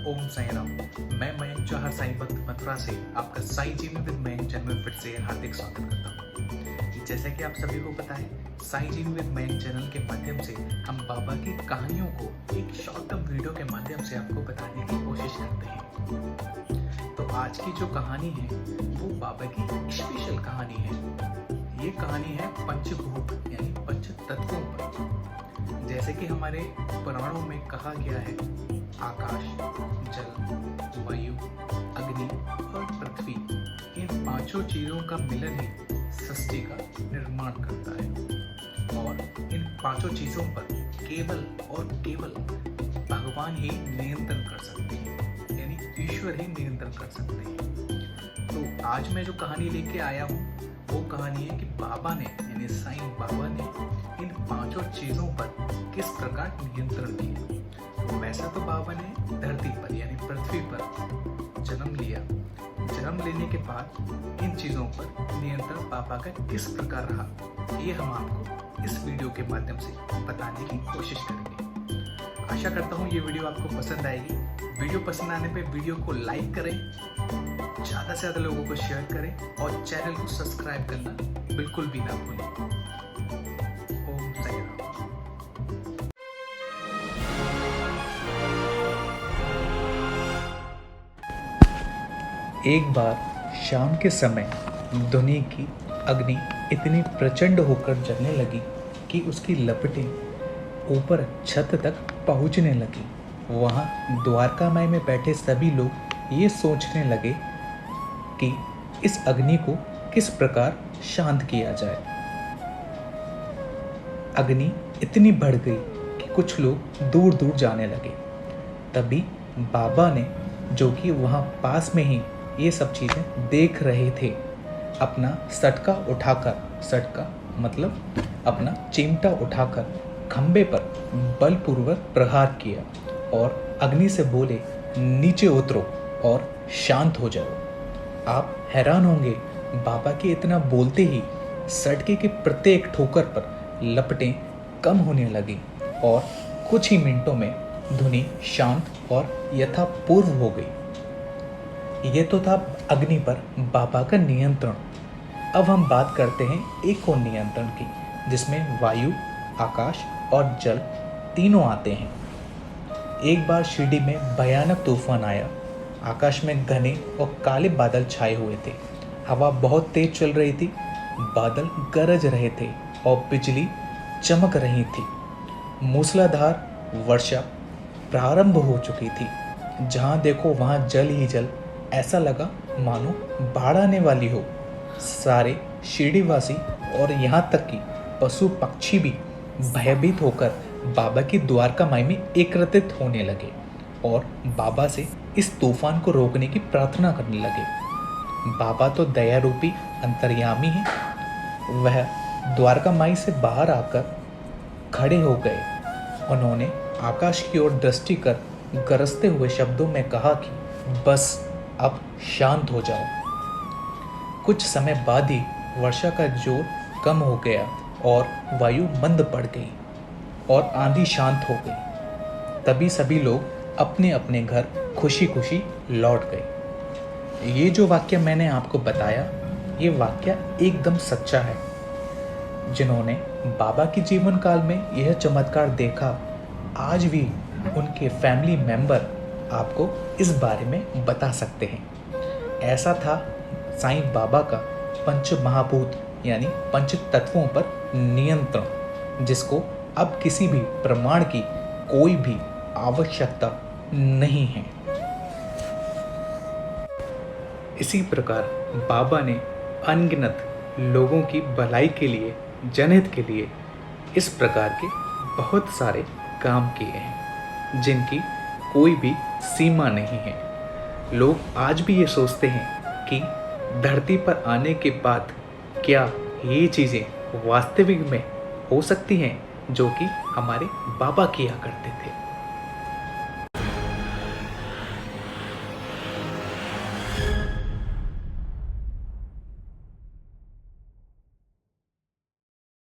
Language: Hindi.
ओम साई राम। मैं मयंक जौहर साईं भक्त मथुरा से आपका साई जीवन विद मयंक चैनल में फिर से हार्दिक स्वागत करता हूँ। जैसा कि आप सभी को पता है, साई जीवन विद मयंक चैनल के माध्यम से हम बाबा की कहानियों को एक शॉर्ट टर्म वीडियो के माध्यम से आपको बताने की कोशिश करते हैं। तो आज की जो कहानी है वो बाबा की स्पेशल कहानी है। ये कहानी है पंचभूत यानी पंच तत्वों पर। जैसे कि हमारे पुराणों में कहा गया है, आकाश, जल, वायु, अग्नि और पृथ्वी, इन पांचों चीजों का मिलन ही सृष्टि का निर्माण करता है और इन पांचों चीजों पर केवल और केवल भगवान ही नियंत्रण कर सकते हैं, यानी ईश्वर ही नियंत्रण कर सकते हैं। तो आज मैं जो कहानी लेके आया हूँ वो कहानी है कि बाबा ने यानी साईं बाबा ने इन पांचों चीजों पर किस प्रकार नियंत्रण किया। वैसा तो बाबा ने धरती पर यानी पृथ्वी पर जन्म लिया। जन्म लेने के बाद इन चीजों पर नियंत्रण बाबा का किस प्रकार रहा, ये हम आपको इस वीडियो के माध्यम से बताने की कोशिश करेंगे। आशा करता हूँ ये वीडियो आपको पसंद आएगी। वीडियो पसंद आने पे वीडियो को लाइक करें, ज़्यादा से ज़्यादा लोगों को शेयर करें और चैनल को सब्सक्राइब करना बिल्कुल भी ना भूलें। ओम साई राम। एक बार शाम के समय धुनी की अग्नि इतनी प्रचंड होकर जलने लगी कि उसकी लपटें ऊपर छत तक पहुंचने लगी। वहां द्वारकामाई में बैठे सभी लोग ये सोचने लगे कि इस अग्नि को किस प्रकार शांत किया जाए। अग्नि इतनी बढ़ गई कि कुछ लोग दूर दूर जाने लगे। तभी बाबा ने, जो कि वहाँ पास में ही ये सब चीज़ें देख रहे थे, अपना सटका मतलब अपना चिमटा उठाकर खंबे पर बलपूर्वक प्रहार किया और अग्नि से बोले, नीचे उतरो और शांत हो जाओ। आप हैरान होंगे, बाबा के इतना बोलते ही सटके के प्रत्येक ठोकर पर लपटें कम होने लगी और कुछ ही मिनटों में धुनी शांत और यथापूर्व हो गई। ये तो था अग्नि पर बाबा का नियंत्रण। अब हम बात करते हैं एक और नियंत्रण की, जिसमें वायु, आकाश और जल तीनों आते हैं। एक बार शिरडी में भयानक तूफान आया। आकाश में घने और काले बादल छाए हुए थे। हवा बहुत तेज चल रही थी, बादल गरज रहे थे और बिजली चमक रही थी। मूसलाधार वर्षा प्रारंभ हो चुकी थी। जहाँ देखो वहाँ जल ही जल। ऐसा लगा मानो बाढ़ आने वाली हो। सारे शिरडीवासी और यहाँ तक कि पशु पक्षी भी भयभीत होकर बाबा की द्वारकामाई में एकत्रित होने लगे और बाबा से इस तूफान को रोकने की प्रार्थना करने लगे। बाबा तो दया रूपी अंतर्यामी है। वह द्वारकामाई से बाहर आकर खड़े हो गए। उन्होंने आकाश की ओर दृष्टि कर गरजते हुए शब्दों में कहा कि बस अब शांत हो जाओ। कुछ समय बाद ही वर्षा का जोर कम हो गया और वायु मंद पड़ गई और आंधी शांत हो गई। तभी सभी लोग अपने अपने घर खुशी खुशी लौट गए। ये जो वाक्य मैंने आपको बताया, ये वाक्य एकदम सच्चा है। जिन्होंने बाबा के जीवन काल में यह चमत्कार देखा, आज भी उनके फैमिली मेंबर आपको इस बारे में बता सकते हैं। ऐसा था साईं बाबा का पंच महाभूत यानी पंच तत्वों पर नियंत्रण, जिसको अब किसी भी प्रमाण की कोई भी आवश्यकता नहीं है। इसी प्रकार बाबा ने अनगिनत लोगों की भलाई के लिए, जनहित के लिए इस प्रकार के बहुत सारे काम किए हैं, जिनकी कोई भी सीमा नहीं है। लोग आज भी ये सोचते हैं कि धरती पर आने के बाद क्या ये चीज़ें वास्तविक में हो सकती हैं जो कि हमारे बाबा किया करते थे।